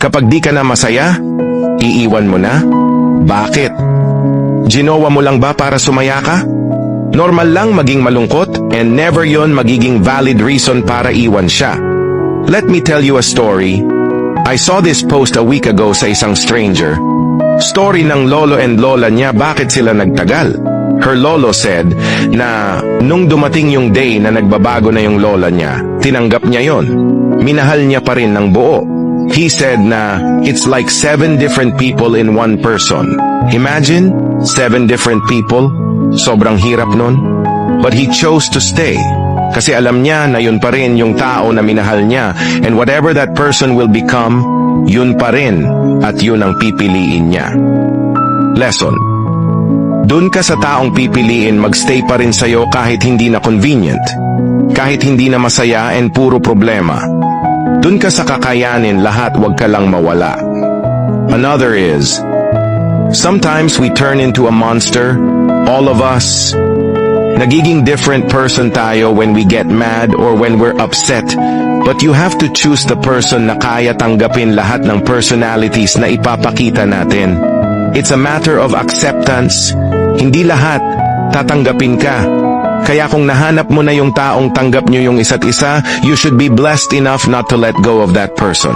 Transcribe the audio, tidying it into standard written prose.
Kapag di ka na masaya, iiwan mo na? Bakit? Ginawa mo lang ba para sumaya ka? Normal lang maging malungkot and never yon magiging valid reason para iwan siya. Let me tell you a story. I saw this post a week ago sa isang stranger. Story ng lolo and lola niya bakit sila nagtagal. Her lolo said na nung dumating yung day na nagbabago na yung lola niya, tinanggap niya yon. Minahal niya pa rin ng buo. He said na it's like 7 different people in one person. Imagine, 7 different people. Sobrang hirap nun. But he chose to stay. Kasi alam niya na yun pa rin yung tao na minahal niya. And whatever that person will become, yun pa rin. At yun ang pipiliin niya. Lesson. Dun ka sa taong pipiliin magstay pa rin sa'yo kahit hindi na convenient. Kahit hindi na masaya and puro problema. Dun ka sa kakayanin lahat, wag ka lang mawala. Another is, sometimes we turn into a monster, all of us. Nagiging different person tayo when we get mad or when we're upset. But you have to choose the person na kaya tanggapin lahat ng personalities na ipapakita natin. It's a matter of acceptance. Hindi lahat tatanggapin ka. Kaya kung nahanap mo na yung taong tanggap nyo yung isa't isa, you should be blessed enough not to let go of that person.